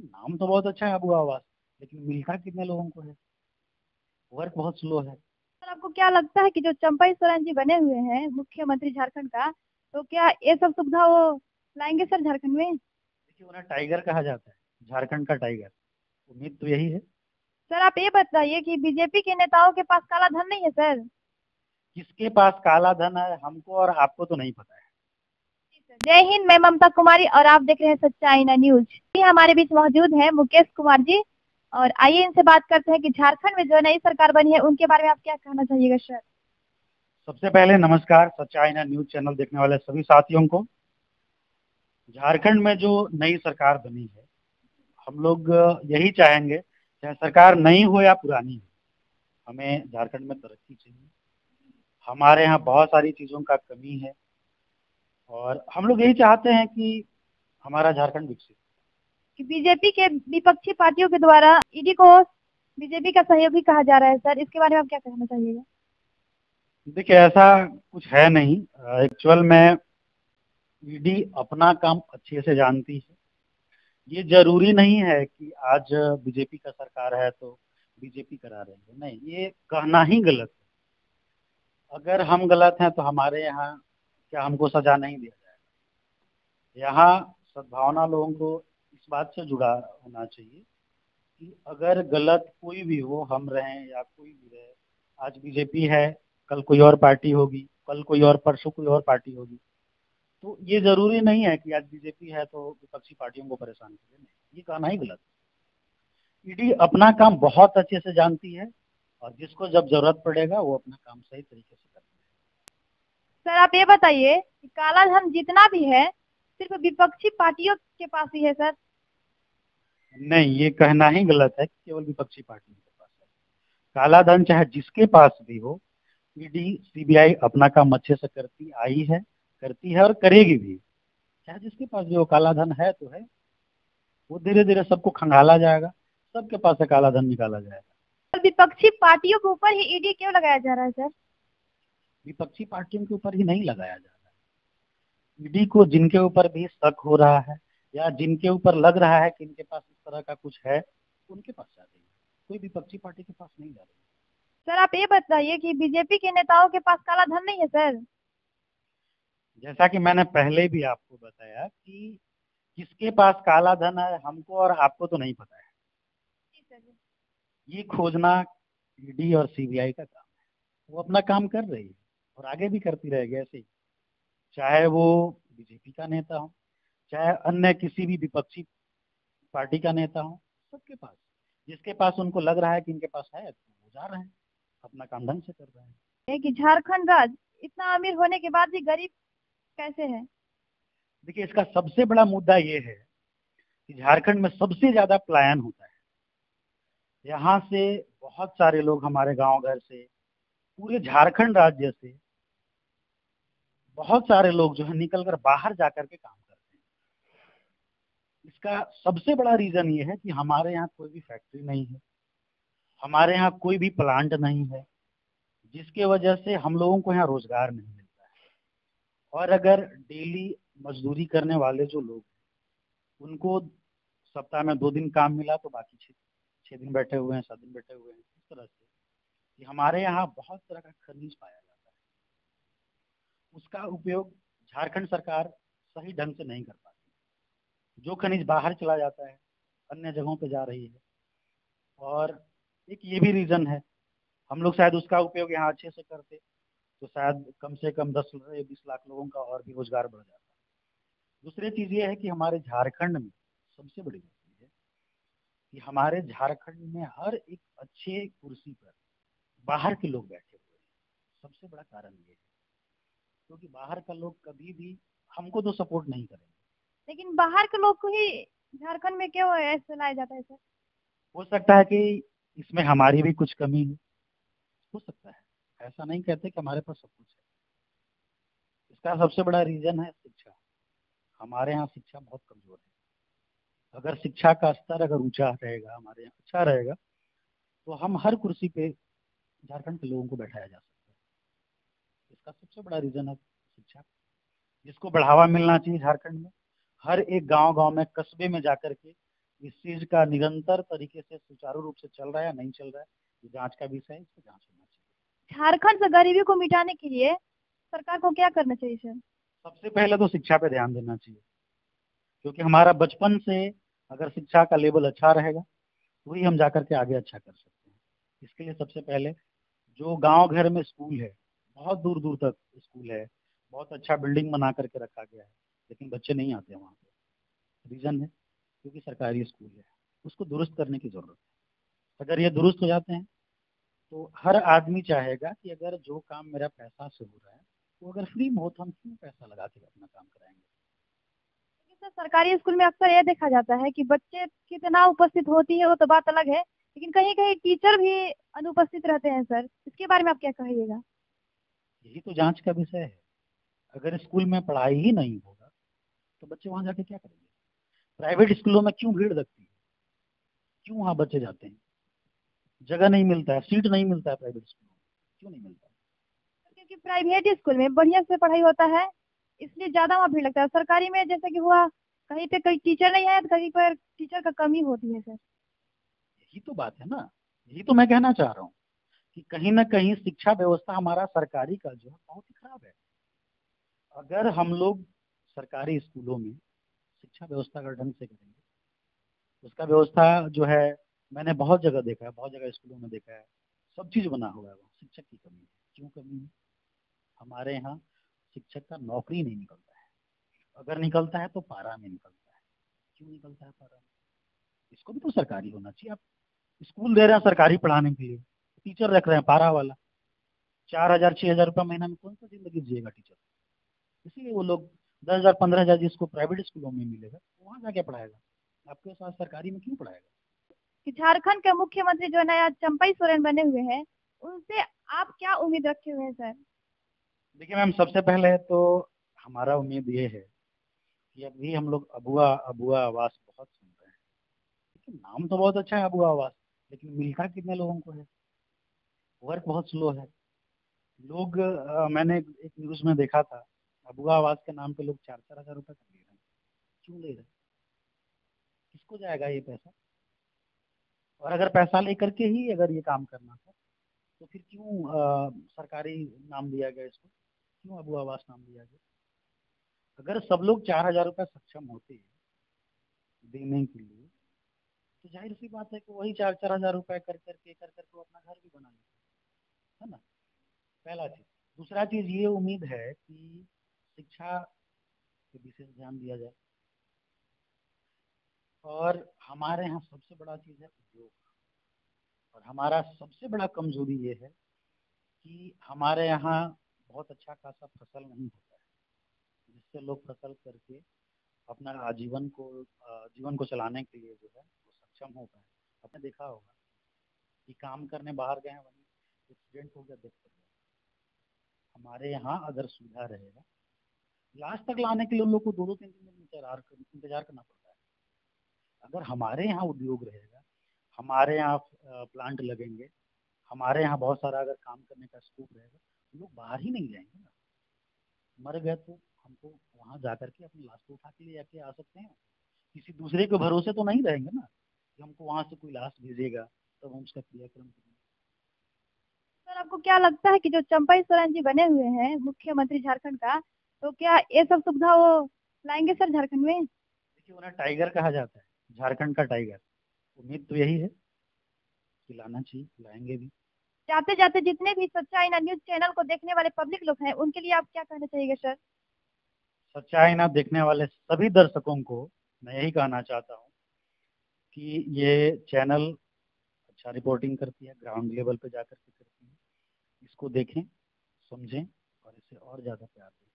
नाम तो बहुत अच्छा है अबू आवास, लेकिन मिलता कितने लोगों को है? वर्क बहुत स्लो है। सर आपको क्या लगता है कि जो चंपई सोरेन जी बने हुए हैं मुख्यमंत्री झारखंड का, तो क्या ये सब सुविधा वो लाएंगे सर झारखंड में? देखिए, उन्हें टाइगर कहा जाता है, झारखंड का टाइगर। उम्मीद तो यही है। सर आप ये बताइए कि बीजेपी के नेताओं के पास काला धन नहीं है सर? किसके पास काला धन है हमको और आपको तो नहीं पता है। जय हिंद, मैं ममता कुमारी और आप देख रहे हैं सच्चाई ना न्यूज। अभी हमारे बीच मौजूद है मुकेश कुमार जी, और आइए इनसे बात करते हैं कि झारखंड में जो नई सरकार बनी है उनके बारे में आप क्या कहना चाहिएगा सर? सबसे पहले नमस्कार सच्चाई ना न्यूज चैनल देखने वाले सभी साथियों को। झारखंड में जो नई सरकार बनी है, हम लोग यही चाहेंगे, चाहे सरकार नई हो या पुरानी हो, हमें झारखंड में तरक्की चाहिए। हमारे यहाँ बहुत सारी चीज़ों का कमी है और हम लोग यही चाहते हैं कि हमारा झारखंड विकसित कि बीजेपी के विपक्षी पार्टियों के द्वारा ईडी को बीजेपी का सहयोगी कहा जा रहा है सर, इसके बारे में आप क्या कहना चाहिएगा? हो। देखिए, ऐसा कुछ है नहीं। एक्चुअल में ईडी अपना काम अच्छे से जानती है। ये जरूरी नहीं है कि आज बीजेपी का सरकार है तो बीजेपी करा रही है, नहीं, ये कहना ही गलत है। अगर हम गलत हैं तो हमारे यहाँ क्या हमको सजा नहीं दिया जाएगा? यहाँ सद्भावना लोगों को इस बात से जुड़ा होना चाहिए कि अगर गलत कोई भी हो, हम रहें या कोई भी रहे, आज बीजेपी है, कल कोई और पार्टी होगी, कल कोई और, परसों कोई और पार्टी होगी। तो ये जरूरी नहीं है कि आज बीजेपी है तो विपक्षी पार्टियों को परेशान करे, नहीं, ये कहना ही गलत है। ईडी अपना काम बहुत अच्छे से जानती है और जिसको जब जरूरत पड़ेगा वो अपना काम सही तरीके से करती सर आप ये बताइए कि काला धन जितना भी है सिर्फ विपक्षी पार्टियों के पास ही है सर? है। नहीं, ये कहना ही गलत है कि केवल विपक्षी पार्टियों के पास है। काला धन चाहे जिसके पास भी हो, ईडी सीबीआई अपना काम अच्छे से करती आई है, करती है और करेगी भी। चाहे जिसके पास भी हो, काला धन है तो है, वो धीरे धीरे सबको खंगाला जाएगा, सबके पास से काला धन निकाला जाएगा। और विपक्षी पार्टियों के ऊपर ही ईडी क्यों लगाया जा रहा है सर? विपक्षी पार्टियों के ऊपर ही नहीं लगाया जा रहा है। ईडी को जिनके ऊपर भी शक हो रहा है या जिनके ऊपर लग रहा है कि इनके पास इस तरह का कुछ है, उनके पास जा रही है। कोई विपक्षी पार्टी के पास नहीं जा रही है। सर आप ये बताइए कि बीजेपी के नेताओं के पास काला धन नहीं है सर? जैसा कि मैंने पहले भी आपको बताया कि किसके पास काला धन है हमको और आपको तो नहीं पता है। जी सर। ये खोजना ईडी और सीबीआई का काम है। वो अपना काम कर रही है और आगे भी करती रहेगी ऐसे ही, चाहे वो बीजेपी का नेता हो, चाहे अन्य किसी भी विपक्षी पार्टी का नेता हो। सबके पास, जिसके पास उनको लग रहा है कि इनके पास है तो वो जा रहे हैं, अपना काम ढंग से कर रहे हैं। है कि झारखंड राज्य इतना अमीर होने के बाद भी गरीब कैसे है? देखिए, इसका सबसे बड़ा मुद्दा ये है कि झारखंड में सबसे ज्यादा पलायन होता है। यहाँ से बहुत सारे लोग हमारे गांव घर से, पूरे झारखंड राज्य से बहुत सारे लोग जो है निकल कर बाहर जाकर के काम करते हैं। इसका सबसे बड़ा रीजन ये है कि हमारे यहाँ कोई भी फैक्ट्री नहीं है, हमारे यहाँ कोई भी प्लांट नहीं है, जिसके वजह से हम लोगों को यहाँ रोजगार नहीं मिलता है। और अगर डेली मजदूरी करने वाले जो लोग हैं, उनको सप्ताह में 2 दिन काम मिला तो बाकी 6 दिन बैठे हुए हैं, 7 दिन बैठे हुए हैं, इस तरह से कि हमारे यहाँ बहुत तरह का खनिज पाया जाता है। उसका उपयोग झारखंड सरकार सही ढंग से नहीं कर पाती। जो खनिज बाहर चला जाता है, अन्य जगहों पे जा रही है। और एक ये भी रीजन है, हम लोग शायद उसका उपयोग यहाँ अच्छे से करते तो शायद कम से कम 10 या 20 लाख लोगों का और भी रोजगार बढ़ जाता। दूसरी चीज ये है कि हमारे झारखंड में सबसे बड़ी बात ये है कि हमारे झारखंड में हर एक अच्छे कुर्सी पर बाहर के लोग बैठे हुए हैं। सबसे बड़ा कारण ये है, क्योंकि बाहर का लोग कभी भी हमको तो सपोर्ट नहीं करेंगे। लेकिन बाहर के लोग को ही झारखंड में क्यों ऐसे लाया जाता है सर? हो सकता है कि इसमें हमारी भी कुछ कमी हो सकता है। ऐसा नहीं कहते कि हमारे पास सब कुछ है। इसका सबसे बड़ा रीजन है शिक्षा। हमारे यहाँ शिक्षा बहुत कमजोर है। अगर शिक्षा का स्तर अगर ऊंचा रहेगा, हमारे यहाँ अच्छा रहेगा, तो हम हर कुर्सी पे झारखंड के लोगों को बैठाया जा सकता है। इसका सबसे बड़ा रीजन है शिक्षा, जिसको बढ़ावा मिलना चाहिए झारखंड में। हर एक गांव गांव में, कस्बे में जाकर के इस चीज का निरंतर तरीके से सुचारू रूप से चल रहा है या नहीं चल रहा है, ये जांच का विषय है, इस पर जांच होना चाहिए। झारखंड से गरीबी को मिटाने के लिए सरकार को क्या करना चाहिए सर? सबसे पहले तो शिक्षा पे ध्यान देना चाहिए, क्योंकि हमारा बचपन से अगर शिक्षा का लेवल अच्छा रहेगा वही हम जाकर के आगे अच्छा कर सकते हैं। इसके लिए सबसे पहले जो गांव घर में स्कूल है, बहुत दूर दूर तक स्कूल है, बहुत अच्छा बिल्डिंग बना करके रखा गया है, लेकिन बच्चे नहीं आते वहाँ पे। रीजन है क्योंकि सरकारी स्कूल है, उसको दुरुस्त करने की जरूरत है। अगर ये दुरुस्त हो जाते हैं तो हर आदमी चाहेगा कि अगर जो काम मेरा पैसा से हो रहा है वो अगर फ्री में हो तो हम क्यों पैसा लगा के अपना काम कराएंगे। सर सरकारी स्कूल में अक्सर यह देखा जाता है कि बच्चे कितना उपस्थित होती है वो तो बात अलग है, लेकिन कहीं कहीं टीचर भी अनुपस्थित रहते हैं सर, इसके बारे में आप क्या कहिएगा? यही तो जांच का विषय है। अगर स्कूल में पढ़ाई ही नहीं होगा तो बच्चे वहां जाके क्या करेंगे। प्राइवेट स्कूलों में क्यों भीड़ लगती है, क्यों वहां बच्चे जाते हैं। जगह नहीं मिलता है, सीट नहीं मिलता है प्राइवेट स्कूलों में, क्यों नहीं मिलता है। क्योंकि प्राइवेट स्कूल में बढ़िया से पढ़ाई होता है, इसलिए ज्यादा वहाँ भीड़ लगता है। सरकारी में जैसे कि हुआ, कहीं पे कोई टीचर नहीं है तो कहीं पर टीचर का कमी होती है सर। यही तो बात है ना, यही तो मैं कहना चाह रहा हूँ कि कहीं ना कहीं शिक्षा व्यवस्था हमारा सरकारी का जो है बहुत ही खराब है। अगर हम लोग सरकारी स्कूलों में शिक्षा व्यवस्था अगर ढंग से करेंगे, उसका व्यवस्था जो है, मैंने बहुत जगह देखा है, बहुत जगह स्कूलों में देखा है, सब चीज बना हुआ है, वहाँ शिक्षक की कमी है। क्यों कमी है। हमारे यहाँ शिक्षक का नौकरी नहीं निकलता है, अगर निकलता है तो पारा में निकलता है। क्यों निकलता है पारा में। इसको भी तो सरकारी होना चाहिए। आप स्कूल दे रहे हैं सरकारी पढ़ाने के लिए, टीचर रख रहे हैं पारा वाला, 4,000 6,000 रुपया महीना में कौन सा जिंदगी जिएगा टीचर। इसीलिए वो लोग 10,000 15,000 जिसको प्राइवेट स्कूलों में मिलेगा वहां जाके पढ़ाएगा, आपके साथ सरकारी में क्यों पढ़ाएगा। कि झारखंड के मुख्यमंत्री जो नया चंपई सोरेन बने हुए हैं, उनसे आप क्या उम्मीद रखे हुए हैं सर? देखिए मैम, सबसे पहले तो हमारा उम्मीद ये है कि अभी हम लोग अबुआ अबुआ आवास बहुत सुन रहे हैं, लेकिन नाम तो बहुत अच्छा है अबुआ आवास, लेकिन मिलता कितने लोगों को है। वर्क बहुत स्लो है। लोग मैंने एक न्यूज में देखा था, अबुआ आवास के नाम पे लोग 4-4 हजार रुपए का ले रहे हैं। क्यों ले रहे हैं, किसको जाएगा ये पैसा। और अगर पैसा लेकर के ही अगर ये काम करना था तो फिर क्यों सरकारी नाम दिया गया इसको, क्यों अबुआ आवास नाम दिया गया। अगर सब लोग 4,000 रुपये सक्षम होते देने के लिए तो जाहिर सी बात है कि वही 4-4 हजार रुपए कर करके वो अपना घर भी बना लेते है ना। पहला चीज। दूसरा चीज ये उम्मीद है कि शिक्षा पे विशेष ध्यान दिया जाए। और हमारे यहाँ सबसे बड़ा चीज है उद्योग। और हमारा सबसे बड़ा कमजोरी ये है कि हमारे यहाँ बहुत अच्छा खासा फसल नहीं होता है, जिससे लोग फसल करके अपना आजीवन को जीवन को चलाने के लिए जो है वो सक्षम हो पाए। आपने देखा होगा कि काम करने बाहर गए हैं, वहीं एक्सीडेंट हो गया, डेथ हो गया। हमारे यहाँ अगर सुविधा रहेगा, लास्ट तक लाने के लिए उन लोग को 2-2 3-3 दिन इंतजार करना पड़ता है। अगर हमारे यहाँ उद्योग रहेगा, हमारे यहाँ प्लांट लगेंगे, हमारे यहाँ बहुत सारा अगर काम करने का स्कोप रहेगा तो लोग बाहर ही नहीं जाएंगे ना। मर गए तो हमको वहां जाकर के अपनी लाश को उठा के ले जाके आ सकते हैं, किसी दूसरे के भरोसे तो नहीं रहेंगे ना कि हमको वहां से कोई लाश भेजेगा तब हम उसका क्रियाक्रम करेंगे। सर आपको क्या लगता है कि जो चंपई सोरेन जी बने हुए हैं मुख्यमंत्री झारखंड का, तो क्या ये सब सुविधा वो लाएंगे सर झारखंड में? देखिए उन्हें टाइगर कहा जाता है, झारखंड का टाइगर। उम्मीद तो यही है कि लाना चाहिए, लाएंगे भी। जाते जाते जितने भी सच्चाई ना न्यूज चैनल को देखने वाले पब्लिक लोग हैं, उनके लिए आप क्या कहना चाहिए सर? सच्चाई ना देखने वाले सभी दर्शकों को मैं यही कहना चाहता हूँ कि ये चैनल अच्छा रिपोर्टिंग करती है, ग्राउंड लेवल पे जाकर के करती है। इसको देखें, समझें और इसे और ज़्यादा प्यार दें।